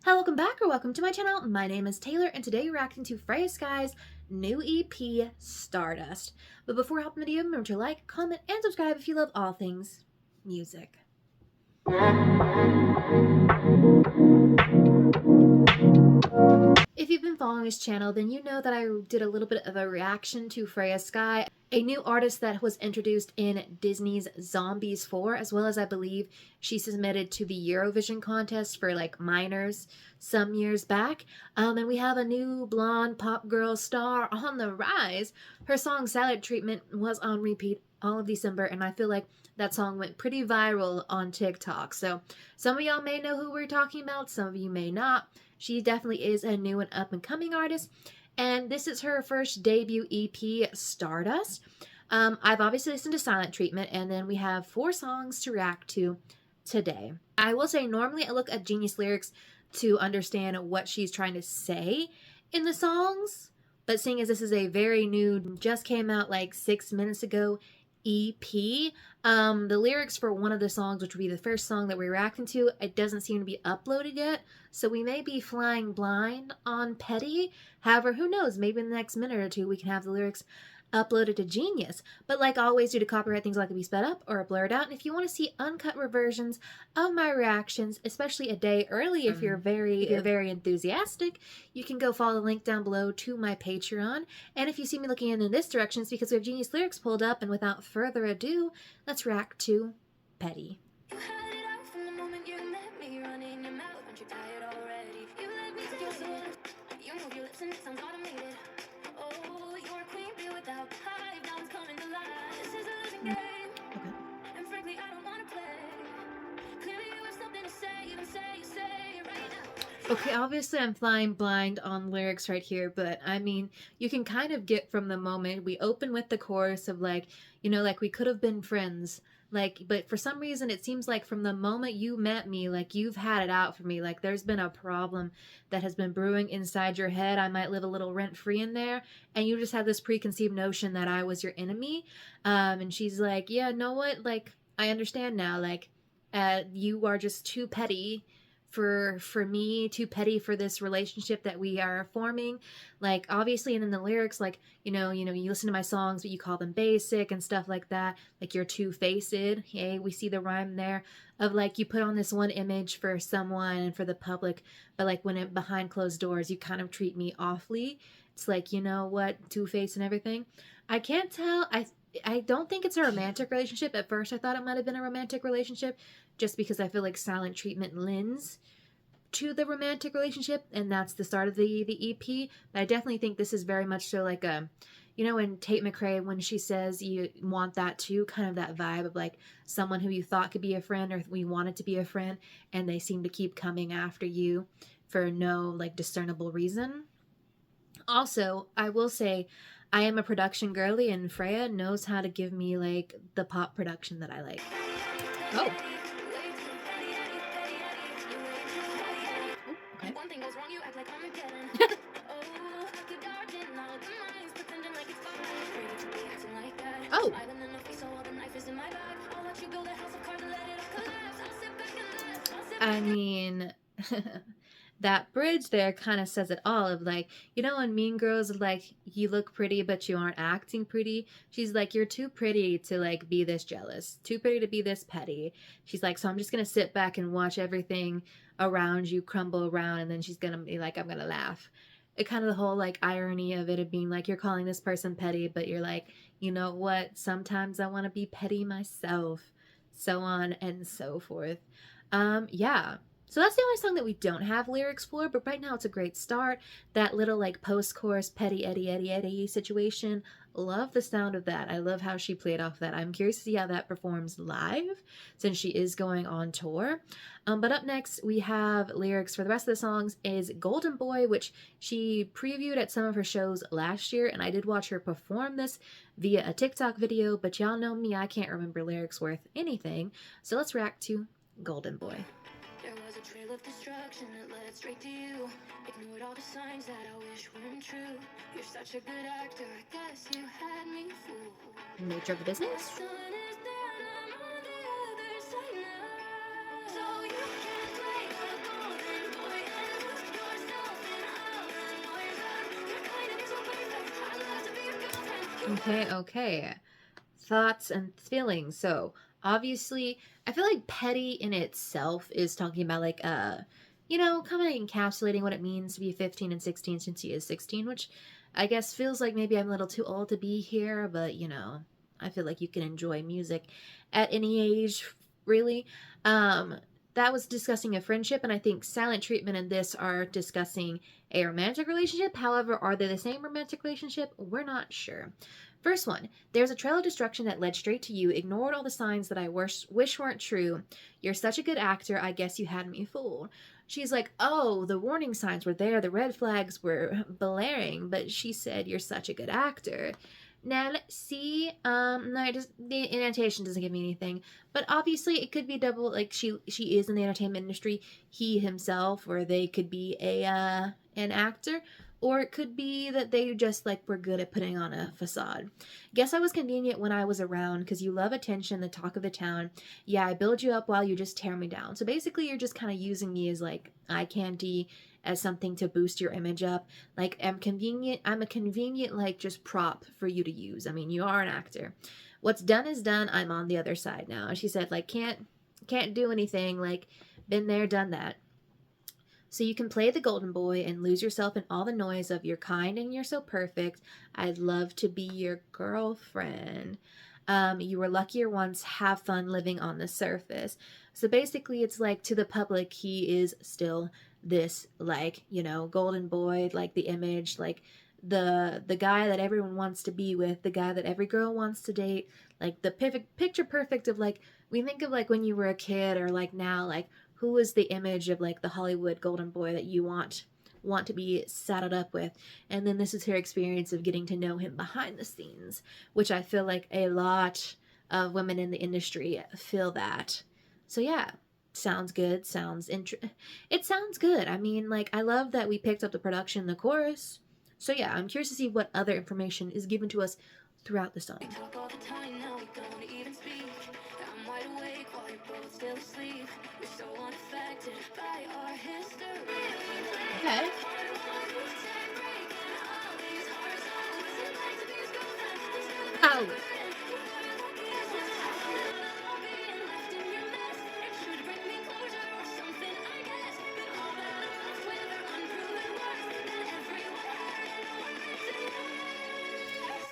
Hi, welcome back or welcome to my channel. My name is Taylor and today we're reacting to Freya Skye's new EP, Stardust. But before I hop in the video, remember to like, comment, and subscribe if you love all things music. If you've been following this channel, then you know that I did a little bit of a reaction to Freya Skye, a new artist that was introduced in Disney's Zombies 4, as well as I believe she submitted to the Eurovision contest for like minors some years back. And we have a new blonde pop girl star on the rise. Her song Silent Treatment was on repeat all of December, and I feel like that song went pretty viral on TikTok. So some of y'all may know who we're talking about, some of you may not. She definitely is a new and up-and-coming artist, and this is her first debut EP, Stardust. I've obviously listened to Silent Treatment, and then we have 4 songs to react to today. I will say normally I look at Genius lyrics to understand what she's trying to say in the songs, but seeing as this is a very new, just came out like 6 minutes ago, EP. The lyrics for one of the songs, which would be the first song that we're reacting to, it doesn't seem to be uploaded yet, so we may be flying blind on Petty. However, who knows, maybe in the next minute or two we can have the lyrics uploaded to Genius. But like always, due to copyright, things like to be sped up or blurred out. And if you want to see uncut reversions of my reactions, especially a day early if you're very enthusiastic, you can go follow the link down below to my Patreon. And if you see me looking in this direction, it's because we have Genius lyrics pulled up, and without further ado, let's react to Petty. Okay, obviously I'm flying blind on lyrics right here, but I mean, you can kind of get from the moment we open with the chorus of like, you know, like we could have been friends. Like, but for some reason it seems like from the moment you met me, like you've had it out for me. Like there's been a problem that has been brewing inside your head. I might live a little rent-free in there, and you just have this preconceived notion that I was your enemy. And she's like, yeah, know what? Like, I understand now. Like, you are just too petty for me, too petty for this relationship that we are forming. Like obviously, and in the lyrics, like you listen to my songs but you call them basic and stuff like that, like you're two-faced. Hey, we see the rhyme there of like you put on this one image for someone and for the public, but like when it behind closed doors you kind of treat me awfully. It's like, you know what, two-faced and everything. I can't tell. I don't think it's a romantic relationship. At first I thought it might have been a romantic relationship, just because I feel like Silent Treatment lends to the romantic relationship, and that's the start of the EP. But I definitely think this is very much so like a, you know, when Tate McRae, when she says you want that too, kind of that vibe of like someone who you thought could be a friend or we wanted to be a friend, and they seem to keep coming after you for no like discernible reason. Also, I will say I am a production girly, and Freya knows how to give me like the pop production that I like. Oh. Okay. Oh. I mean, that bridge there kind of says it all of like, you know, when Mean Girls like, you look pretty but you aren't acting pretty. She's like, you're too pretty to like be this jealous, too pretty to be this petty. She's like, so I'm just gonna sit back and watch everything around you crumble around, and then she's gonna be like, I'm gonna laugh. It kind of the whole like irony of it, of being like, you're calling this person petty, but you're like, you know what, sometimes I want to be petty myself, so on and so forth. Yeah. So that's the only song that we don't have lyrics for, but right now it's a great start. That little like post-chorus petty Eddie Eddie Eddie situation. Love the sound of that. I love how she played off that. I'm curious to see how that performs live, since she is going on tour. But up next we have lyrics for the rest of the songs is Golden Boy, which she previewed at some of her shows last year, and I did watch her perform this via a TikTok video, but y'all know me, I can't remember lyrics worth anything. So let's react to Golden Boy. There was a trail of destruction that led straight to you. Ignored all the signs that I wish weren't true. You're such a good actor, I guess you had me fooled. Nature of the business. Okay. Thoughts and feelings. So, obviously, I feel like petty in itself is talking about like kind of encapsulating what it means to be 15 and 16 since he is 16, which I guess feels like maybe I'm a little too old to be here, but I feel like you can enjoy music at any age, really. Um that was discussing a friendship, and I think silent treatment and this are discussing a romantic relationship. However, are they the same romantic relationship? We're not sure. First one, there's a trail of destruction that led straight to you, ignored all the signs that I wish weren't true. You're such a good actor, I guess you had me fooled. She's like, oh, the warning signs were there, the red flags were blaring, but she said, you're such a good actor. Now let's see. No, the annotation doesn't give me anything, but obviously it could be double. Like she is in the entertainment industry. He himself, or they could be an actor, or it could be that they just like were good at putting on a facade. Guess I was convenient when I was around because you love attention, the talk of the town. Yeah, I build you up while you just tear me down. So basically, you're just kind of using me as like eye candy, as something to boost your image up. Like I'm a convenient like just prop for you to use. I mean, you are an actor. What's done is done. I'm on the other side now. She said like can't do anything, like been there, done that. So you can play the golden boy and lose yourself in all the noise of you're kind and you're so perfect. I'd love to be your girlfriend. You were luckier once. Have fun living on the surface. So basically, it's like to the public, he is still this like golden boy, like the image, like the guy that everyone wants to be with, the guy that every girl wants to date, like the perfect picture perfect of like we think of like when you were a kid or like now like who is the image of like the Hollywood golden boy that you want to be saddled up with. And then this is her experience of getting to know him behind the scenes, which I feel like a lot of women in the industry feel that. So yeah, sounds good. It sounds good. I mean, like I love that we picked up the production, the chorus. So yeah, I'm curious to see what other information is given to us throughout the song. Okay. Oh.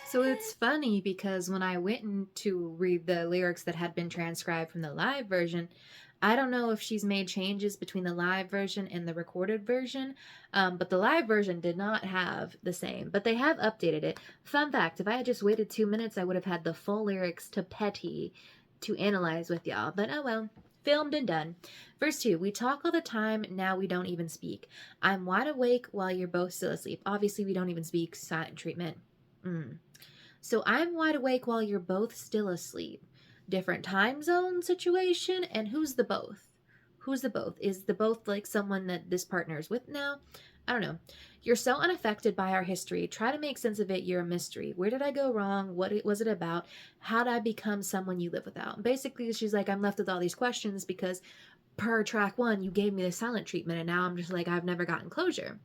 So it's funny because when I went in to read the lyrics that had been transcribed from the live version, I don't know if she's made changes between the live version and the recorded version, but the live version did not have the same, but they have updated it. Fun fact, if I had just waited 2 minutes, I would have had the full lyrics to Petty to analyze with y'all, but oh well. Filmed and done. Verse 2, we talk all the time, now we don't even speak. I'm wide awake while you're both still asleep. Obviously, we don't even speak, silent treatment. So I'm wide awake while you're both still asleep. Different time zone situation, and who's the both? Who's the both? Is the both like someone that this partner is with now? I don't know. You're so unaffected by our history. Try to make sense of it. You're a mystery. Where did I go wrong? What was it about? How did I become someone you live without? Basically, she's like, I'm left with all these questions because per track one, you gave me the silent treatment, and now I'm just like, I've never gotten closure.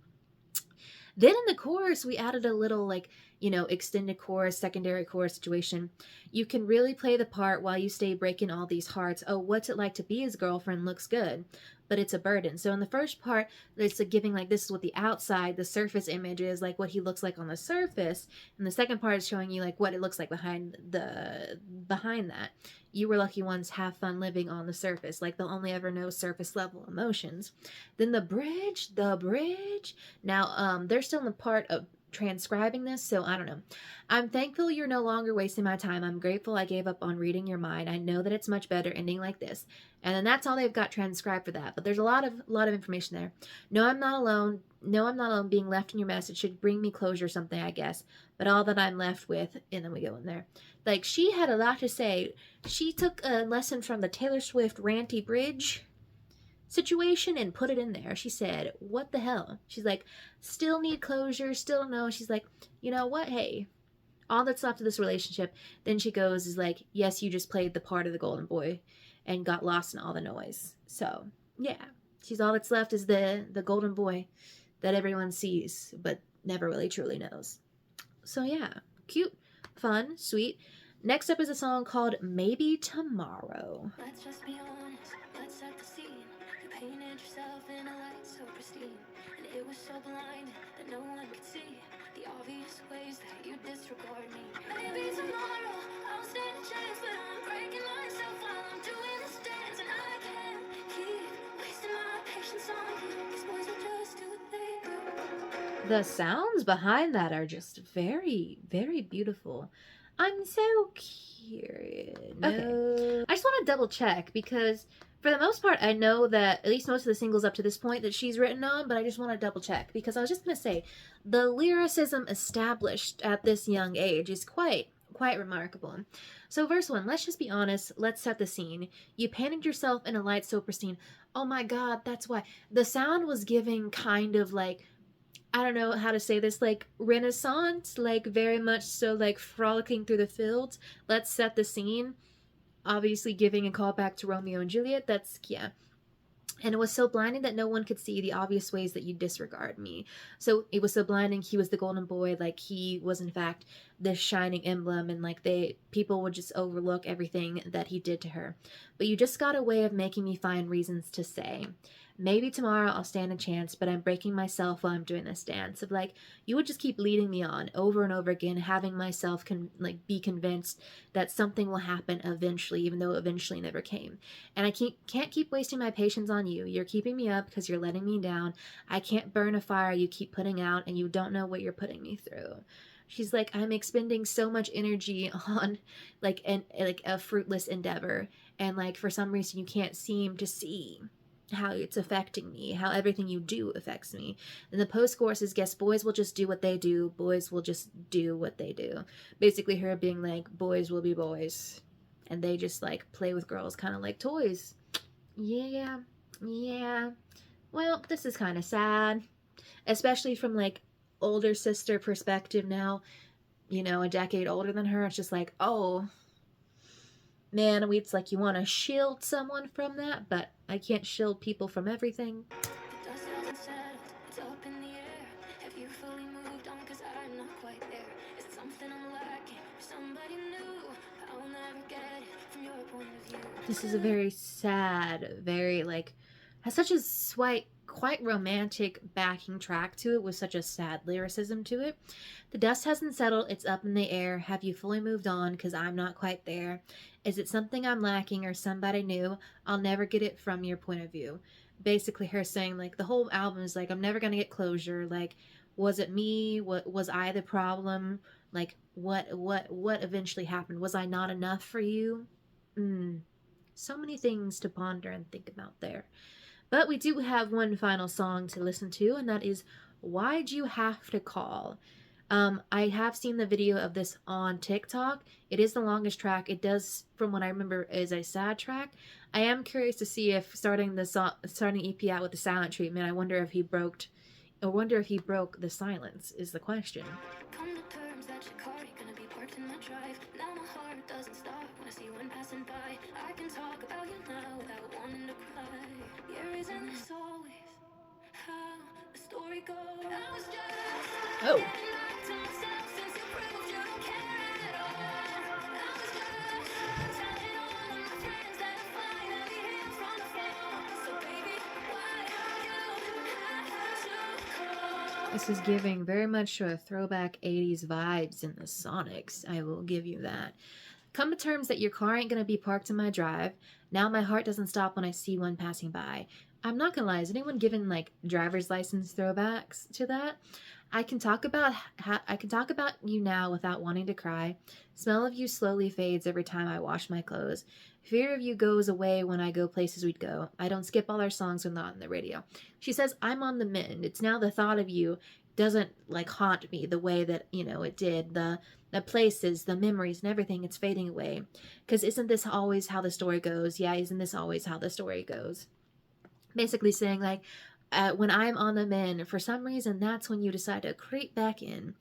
Then in the chorus, we added a little like, extended chorus, secondary chorus situation. You can really play the part while you stay breaking all these hearts. Oh, what's it like to be his girlfriend looks good, but it's a burden. So in the first part, it's like giving like this is what the outside, the surface image is, like what he looks like on the surface. And the second part is showing you like what it looks like behind that. You were lucky ones, have fun living on the surface. Like they'll only ever know surface level emotions. Then the bridge. Now, they're still in the part of transcribing this, so I don't know. I'm thankful you're no longer wasting my time. I'm grateful I gave up on reading your mind. I know that it's much better ending like this. And then that's all they've got transcribed for that. But there's a lot of information there. No, I'm not alone. No, I'm not alone. Being left in your message should bring me closure or something, I guess. But all that I'm left with, and then we go in there. Like, she had a lot to say. She took a lesson from the Taylor Swift ranty bridge situation and put it in there. She said, what the hell? She's like, still need closure, still don't know. She's like, you know what? Hey, all that's left of this relationship. Then she goes, is like, yes, you just played the part of the golden boy and got lost in all the noise. So, yeah. She's all that's left is the golden boy that everyone sees, but never really truly knows. So, yeah. Cute Fun, sweet. Next up is a song called Maybe Tomorrow. Let's just be honest, let's set the scene. You painted yourself in a light so pristine, and it was so blind that no one could see the obvious ways that you disregard me. Maybe tomorrow I'll stand a chance, but I'm breaking myself while I'm doing this dance, and I can't keep wasting my patience on you. These boys will just do what they do. The sounds behind that are just very, very beautiful. I'm so curious. Okay. I just want to double check because for the most part, I know that at least most of the singles up to this point that she's written on, but I just want to double check because I was just going to say the lyricism established at this young age is quite remarkable. So verse 1, let's just be honest, let's set the scene. You painted yourself in a light so pristine. Oh my god, that's why. The sound was giving kind of like, I don't know how to say this, like Renaissance, like very much so like frolicking through the fields. Let's set the scene. Obviously giving a call back to Romeo and Juliet. That's, yeah. And it was so blinding that no one could see the obvious ways that you disregard me. So it was so blinding. He was the golden boy. Like he was in fact this shining emblem, and like people would just overlook everything that he did to her. But you just got a way of making me find reasons to say, maybe tomorrow I'll stand a chance, but I'm breaking myself while I'm doing this dance. Of like, you would just keep leading me on over and over again, having myself be convinced that something will happen eventually, even though eventually never came. And I can't keep wasting my patience on you. You're keeping me up because you're letting me down. I can't burn a fire you keep putting out, and you don't know what you're putting me through. She's like, I'm expending so much energy on like a fruitless endeavor, and like for some reason you can't seem to see how it's affecting me, how everything you do affects me. And the post-chorus is, guess boys will just do what they do. Boys will just do what they do. Basically her being like, boys will be boys. And they just like play with girls kind of like toys. Yeah. Well, this is kind of sad. Especially from like older sister perspective now. You know, a decade older than her. It's just like, oh, man, it's like you want to shield someone from that, but I can't shield people from everything. The dust hasn't settled, it's up in the air. Have you fully moved on? Cause I'm not quite there. Is it something I'm lacking? Or somebody new? I'll never get it from your point of view. This is a very sad, very like, has such a quite romantic backing track to it with such a sad lyricism to it. The dust hasn't settled, it's up in the air. Have you fully moved on? Cause I'm not quite there. Is it something I'm lacking or somebody new? I'll never get it from your point of view. Basically her saying like the whole album is like, I'm never gonna get closure. Like, was it me? What was I the problem? Like what eventually happened? Was I not enough for you? So many things to ponder and think about there. But we do have one final song to listen to, and that is Why'd You Have to Call? I have seen the video of this on TikTok. It is the longest track. It does, from what I remember, is a sad track. I am curious to see if starting EP out with the silent treatment, I wonder if he broke the silence is the question. Come to terms that your car ain't gonna be parked in my drive. Now my heart doesn't stop when I see one passing by. I can talk about you now without wanting to cry. Yeah, isn't this always how the story goes? I was just Oh. getting back to myself since you proved you don't care at all. I was just telling all of my friends that I'm fine, that we healed from the fall. So baby, why you have to call? This is giving very much a throwback 80s vibes in the Sonics. I will give you that. Come to terms that your car ain't gonna be parked in my drive. Now my heart doesn't stop when I see one passing by. I'm not gonna lie, is anyone giving like driver's license throwbacks to that? I can talk about you now without wanting to cry. Smell of you slowly fades every time I wash my clothes. Fear of you goes away when I go places we'd go. I don't skip all our songs when not on the radio. She says, I'm on the mend. It's now the thought of you doesn't like haunt me the way that, you know, it did. The places, the memories and everything, it's fading away. Because isn't this always how the story goes? Yeah, isn't this always how the story goes? Basically saying like, when I'm on the mend, for some reason, that's when you decide to creep back in.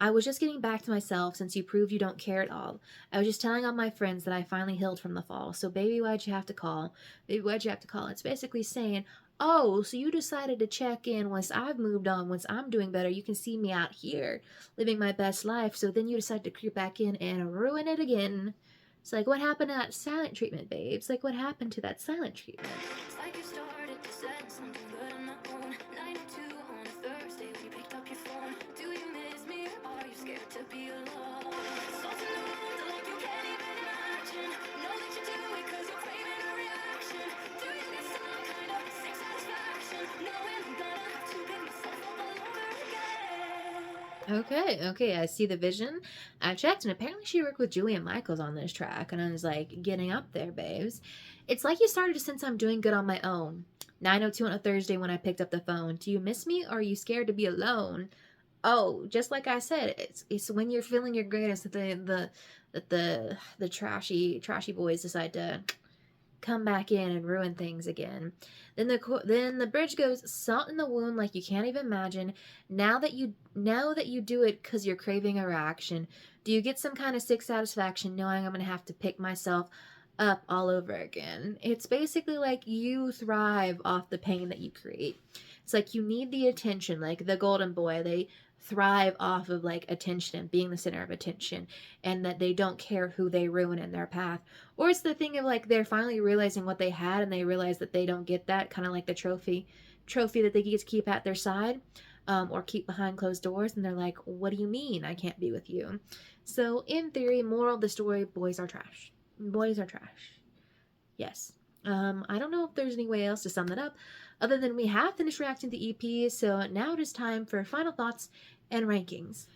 I was just getting back to myself since you proved you don't care at all. I was just telling all my friends that I finally healed from the fall. So baby, why'd you have to call? Baby, why'd you have to call? It's basically saying, Oh, so you decided to check in once I've moved on, once I'm doing better. You can see me out here living my best life. So then you decide to creep back in and ruin it again. It's like, what happened to that silent treatment, babes? Like, what happened to that silent treatment? It's like you started to set something good on my own. 9:02 on a Thursday when you picked up your phone. Do you miss me or are you scared to be alone? Salt in the wound like you can't even imagine. Know that you do it cause you're craving a reaction. Do you get some kind of sick satisfaction? Knowing I'm gonna have to pick myself up all over again. Okay, I see the vision. I checked, and apparently she worked with Julia Michaels on this track, and I was like, getting up there, babes. It's like you started to sense I'm doing good on my own. 9:02 on a Thursday when I picked up the phone. Do you miss me, or are you scared to be alone? Oh, just like I said, it's when you're feeling your greatest that the trashy boys decide to come back in and ruin things again. Then the bridge goes salt in the wound like you can't even imagine. Now that you do it because you're craving a reaction, do you get some kind of sick satisfaction knowing I'm gonna have to pick myself up all over again? It's basically like you thrive off the pain that you create. It's like you need the attention, like the golden boy. They thrive off of like attention and being the center of attention, and that they don't care who they ruin in their path. Or it's the thing of like they're finally realizing what they had and they realize that they don't get that, kind of like the trophy that they get to keep at their side, or keep behind closed doors, and they're like, what do you mean I can't be with you? So in theory, moral of the story, boys are trash. Boys are trash. Yes. I don't know if there's any way else to sum that up other than we have finished reacting to the EP, so now it is time for final thoughts and rankings.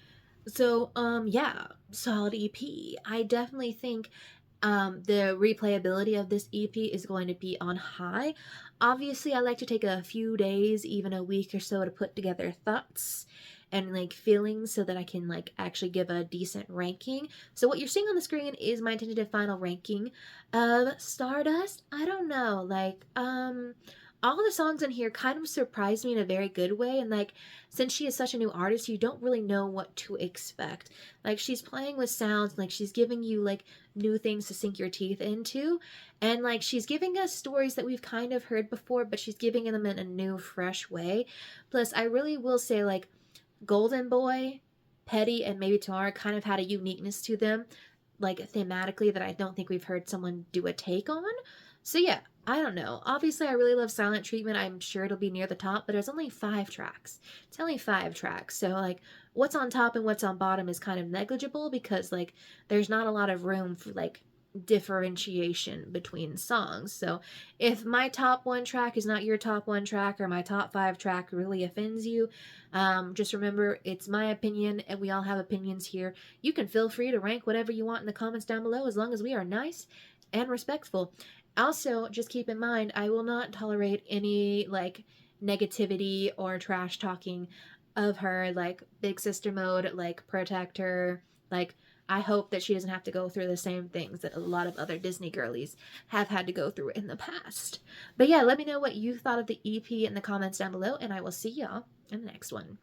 So, yeah, solid EP. I definitely think the replayability of this EP is going to be on high. Obviously, I like to take a few days, even a week or so, to put together thoughts and like feelings so that I can like actually give a decent ranking. So what you're seeing on the screen is my tentative final ranking of Stardust. I don't know, like all the songs in here kind of surprised me in a very good way, and like since she is such a new artist, you don't really know what to expect. Like she's playing with sounds, like she's giving you like new things to sink your teeth into, and like she's giving us stories that we've kind of heard before, but she's giving them in a new fresh way. Plus I really will say like Golden Boy, Petty, and maybe Tamara kind of had a uniqueness to them, like thematically, that I don't think we've heard someone do a take on. So yeah, I don't know. Obviously, I really love Silent Treatment. I'm sure it'll be near the top, but there's only 5 tracks. It's only 5 tracks. So like what's on top and what's on bottom is kind of negligible because like there's not a lot of room for like differentiation between songs. So if my top 1 track is not your top 1 track, or my top 5 track really offends you, just remember it's my opinion and we all have opinions here. You can feel free to rank whatever you want in the comments down below as long as we are nice and respectful. Also, just keep in mind, I will not tolerate any like negativity or trash talking of her, like big sister mode, like protect her, like I hope that she doesn't have to go through the same things that a lot of other Disney girlies have had to go through in the past. But yeah, let me know what you thought of the EP in the comments down below, and I will see y'all in the next one.